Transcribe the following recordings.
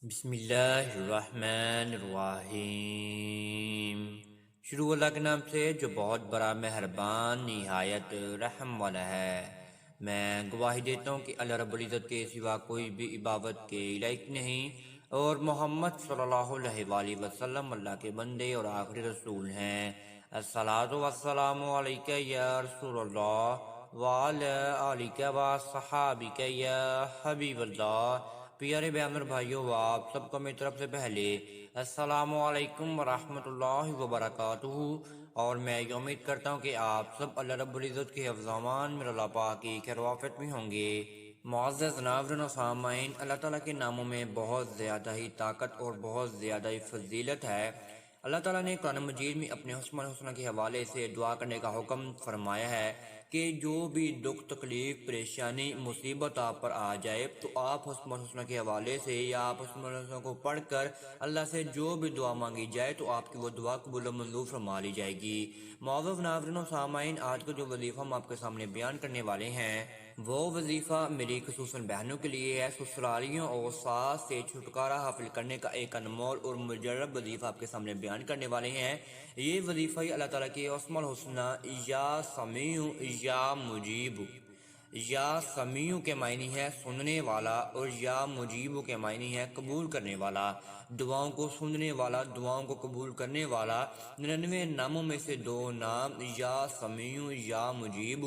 بسم اللہ الرحمن الرحیم۔ شروع اللہ کے نام سے جو بہت بڑا مہربان نہایت رحم والا ہے۔ میں گواہی دیتا ہوں کہ اللہ رب العزت کے سوا کوئی بھی عبادت کے لائق نہیں، اور محمد صلی اللہ علیہ وآلہ وسلم اللہ کے بندے اور آخری رسول ہیں۔ الصلاۃ والسلام علیک یا رسول اللہ وعلی آلک وصحابک یا حبیب اللہ۔ پیارے بہن اور بھائیوں، آپ سب کو میری طرف سے پہلے السلام علیکم ورحمۃ اللہ وبرکاتہ، اور میں یہ امید کرتا ہوں کہ آپ سب اللہ رب العزت کے حفظ و امان میں اللہ پاک کی خیر و عافیت میں ہوں گے۔ معزز ناظرین و سامعین، اللہ تعالیٰ کے ناموں میں بہت زیادہ ہی طاقت اور بہت زیادہ ہی فضیلت ہے۔ اللہ تعالیٰ نے قرآن مجید میں اپنے حسن الحسنہ کے حوالے سے دعا کرنے کا حکم فرمایا ہے کہ جو بھی دکھ تکلیف پریشانی مصیبت آپ پر آ جائے تو آپ حسن الحسنہ کے حوالے سے یا آپ حسن الحسنہ کو پڑھ کر اللہ سے جو بھی دعا مانگی جائے تو آپ کی وہ دعا قبول و منظور فرما لی جائے گی۔ معزز ناظرین و سامعین، آج کا جو وظیفہ ہم آپ کے سامنے بیان کرنے والے ہیں وہ وظیفہ میری خصوصاً بہنوں کے لیے ہے۔ سسرالیوں اور ساس سے چھٹکارا حاصل کرنے کا ایک انمول اور مجرب وظیفہ آپ کے سامنے بیان کرنے والے ہیں۔ یہ وظیفہ اللہ تعالیٰ کے اسماء الحسنہ یا سمیع یا مجیب، یا سمیع کے معنی ہے سننے والا، اور یا مجیب کے معنی ہے قبول کرنے والا، دعاؤں کو سننے والا، دعاؤں کو قبول کرنے والا۔ 99 ناموں میں سے 2 نام یا سمیع یا مجیب۔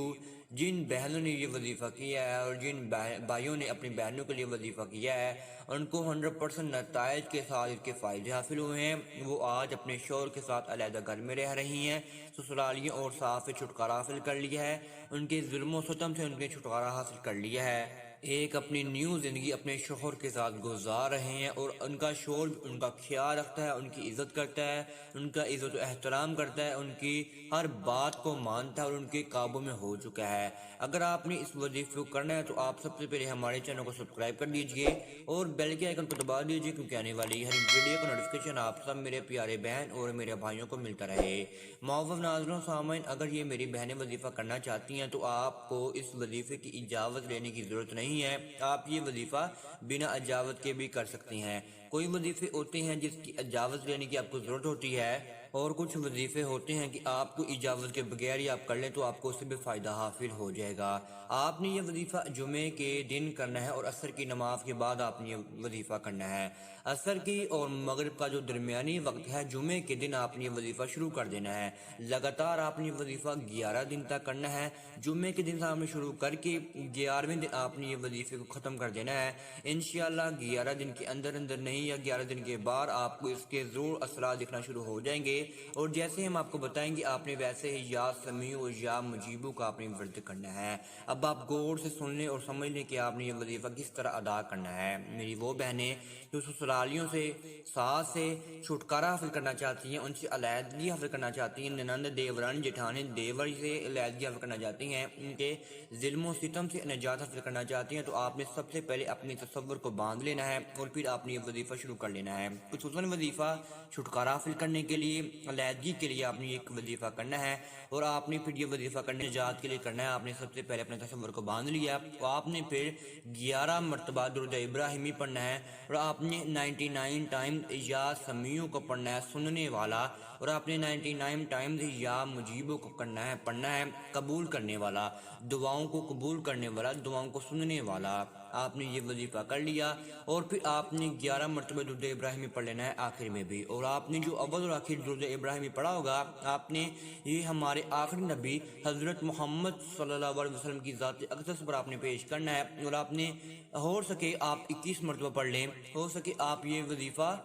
جن بہنوں نے یہ وظیفہ کیا ہے اور جن بھائیوں نے اپنی بہنوں کے لیے وظیفہ کیا ہے ان کو 100% نتائج کے ساتھ اس کے فائدے حاصل ہوئے ہیں۔ وہ آج اپنے شوہر کے ساتھ علیحدہ گھر میں رہ رہی ہیں، سسرالیوں اور ساس سے چھٹکارا حاصل کر لیا ہے، ان کے ظلم و ستم سے ان کے چھٹکارا حاصل کر لیا ہے، ایک اپنی نیو زندگی اپنے شوہر کے ساتھ گزار رہے ہیں، اور ان کا شوہر ان کا خیال رکھتا ہے، ان کی عزت کرتا ہے، ان کا عزت و احترام کرتا ہے، ان کی ہر بات کو مانتا ہے اور ان کے قابو میں ہو چکا ہے۔ اگر آپ نے اس وظیفے کو کرنا ہے تو آپ سب سے پہلے ہمارے چینل کو سبسکرائب کر لیجئے اور بیل کے آئیکن کو دبا دیجئے، کیونکہ آنے والی ہر ویڈیو کا نوٹیفیکیشن آپ سب میرے پیارے بہن اور میرے بھائیوں کو ملتا رہے۔ معزز ناظرین و سامعین، اگر یہ میری بہنیں وظیفہ کرنا چاہتی ہیں تو آپ کو اس وظیفے کی اجازت لینے کی ضرورت نہیں ہے، آپ یہ وظیفہ بنا اجازت کے بھی کر سکتی ہیں۔ کوئی وظیفے ہوتے ہیں جس کی اجازت لینے کی آپ کو ضرورت ہوتی ہے، اور کچھ وظیفے ہوتے ہیں کہ آپ کو اجازت کے بغیر ہی آپ کر لیں تو آپ کو اس سے بھی فائدہ حاصل ہو جائے گا۔ آپ نے یہ وظیفہ جمعے کے دن کرنا ہے اور عصر کی نماز کے بعد آپ نے یہ وظیفہ کرنا ہے۔ عصر کی اور مغرب کا جو درمیانی وقت ہے جمعے کے دن آپ نے یہ وظیفہ شروع کر دینا ہے۔ لگاتار آپ نے یہ وظیفہ 11 دن تک کرنا ہے۔ جمعے کے دن سے آپ نے شروع کر کے 11ویں دن آپ نے یہ وظیفے کو ختم کر دینا ہے۔ انشاءاللہ 11 دن کے اندر نہیں یا 11 دن کے بعد آپ کو اس کے ضرور اثرات دکھنا شروع ہو جائیں گے، اور جیسے ہم آپ کو بتائیں گے آپ نے ویسے ہی یا سمیع و یا مجیبو کا آپ نے ورد کرنا ہے۔ اب آپ غور سے سن لیں اور سمجھ لیں کہ آپ نے یہ وظیفہ کس طرح ادا کرنا ہے۔ میری وہ بہنیں جو سسرالیوں سے ساس سے چھٹکارا حاصل کرنا چاہتی ہیں، ان سے علیحدگی حاصل کرنا چاہتی ہیں، ننند دیوران جیٹھانی دیور سے علیحدگی حاصل کرنا چاہتی ہیں، ان کے ظلم و ستم سے نجات حاصل کرنا چاہتی ہیں، تو آپ نے سب سے پہلے اپنے تصور کو باندھ لینا ہے اور پھر آپ نے یہ وظیفہ شروع کر لینا ہے۔ خصوصاً وظیفہ چھٹکارا حاصل کرنے کے لیے، علیحدگی کے لیے آپ نے ایک وظیفہ کرنا ہے، اور آپ نے پھر یہ وظیفہ کرنے نجات کے لیے کرنا ہے۔ آپ نے سب سے پہلے اپنے تصور کو باندھ لیا، تو آپ نے پھر 11 مرتبہ درود ابراہیمی پڑھنا ہے، اور آپ نے 99 ٹائم یا سمیع کو پڑھنا ہے سننے والا، اور آپ نے 99 ٹائم یا مجیبوں کو پڑھنا ہے قبول کرنے والا، دعاؤں کو قبول کرنے والا، دعاؤں کو سننے والا۔ آپ نے یہ وظیفہ کر لیا، اور پھر آپ نے 11 مرتبہ درود ابراہیمی پڑھ لینا ہے آخر میں بھی، اور آپ نے جو اول اور آخر درود ابراہیمی پڑھا ہوگا آپ نے یہ ہمارے آخری نبی حضرت محمد صلی اللہ علیہ وسلم کی ذات اقدس پر آپ نے پیش کرنا ہے، اور آپ نے ہو سکے آپ 21 مرتبہ پڑھ لیں، ہو سکے آپ یہ وظیفہ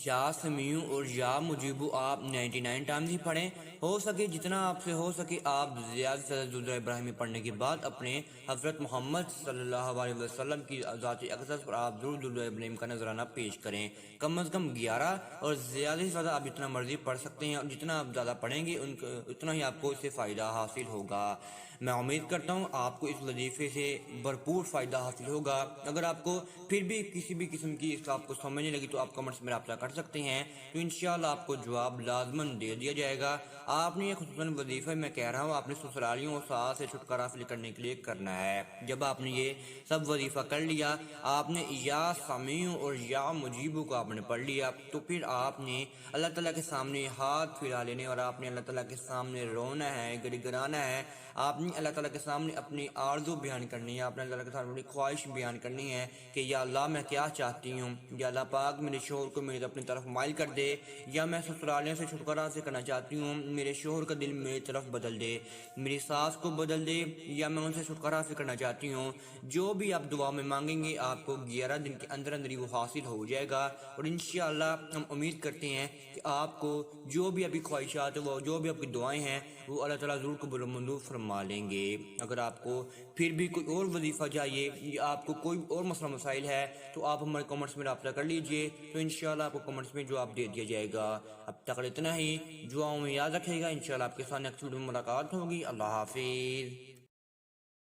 یا سمیع اور یا مجیبو آپ 99 ٹائمز ہی پڑھیں، ہو سکے جتنا آپ سے ہو سکے آپ زیادہ سے زیادہ درود ابراہیمی پڑھنے کے بعد اپنے حضرت محمد صلی اللہ علیہ وسلم کی ذات اقدس پر آپ درود ابراہیم کا نذرانہ پیش کریں، کم از کم 11، اور زیادہ سے زیادہ آپ جتنا مرضی پڑھ سکتے ہیں، اور جتنا آپ زیادہ پڑھیں گے اتنا ہی آپ کو اس سے فائدہ حاصل ہوگا۔ میں امید کرتا ہوں آپ کو اس وظیفے سے بھرپور فائدہ حاصل ہوگا۔ اگر آپ کو پھر بھی کسی بھی قسم کی اس کا آپ کو سمجھ نہیں لگی تو آپ کمنٹس میں رابطہ کر سکتے ہیں تو انشاءاللہ آپ کو جواب لازماً دے دیا جائے گا۔ آپ نے یہ خصوصاً وظیفہ میں کہہ رہا ہوں آپ نے سسرالیوں اور ساس سے چھٹکارا حاصل کرنے کے لیے کرنا ہے۔ جب آپ نے یہ سب وظیفہ کر لیا، آپ نے یا سمیع اور یا مجیب کو آپ نے پڑھ لیا، تو پھر آپ نے اللہ تعالیٰ کے سامنے ہاتھ پھیلا لینے اور آپ نے اللہ تعالیٰ کے سامنے رونا ہے، گڑگڑانا ہے۔ آپ نے اللہ تعالیٰ کے سامنے اپنی آرزو بیان کرنی ہے، آپ نے اللہ تعالیٰ کے سامنے اپنی خواہش بیان کرنی ہے کہ یا اللہ میں کیا چاہتی ہوں، یا اللہ پاک میرے شوہر کو میری اپنی طرف مائل کر دے، یا میں سسرالیوں سے چھٹکارا سے کرنا چاہتی ہوں، میرے شوہر کا دل میری طرف بدل دے، میری ساس کو بدل دے، یا میں ان سے چھٹکارا سے کرنا چاہتی ہوں۔ جو بھی آپ دعا میں مانگیں گے آپ کو 11 دن کے اندر اندر ہی وہ حاصل ہو جائے گا، اور انشاءاللہ ہم امید کرتے ہیں کہ آپ کو جو بھی ابھی خواہشات وہ جو بھی آپ کی دعائیں ہیں وہ اللہ تعالیٰ ضرور قبول و منظور فرما لیں گے۔ اگر آپ کو پھر بھی کوئی اور وظیفہ چاہیے یا آپ کو کوئی اور مسئلہ مسائل ہے تو آپ ہمارے کمنٹس میں رابطہ کر لیجئے، تو انشاءاللہ آپ کو کمنٹس میں جواب دے دیا جائے گا۔ اب تک اتنا ہی، دعاؤں میں یاد رکھے گا، انشاءاللہ آپ کے ساتھ نیکسٹ ویڈیو میں ملاقات ہوگی۔ اللہ حافظ۔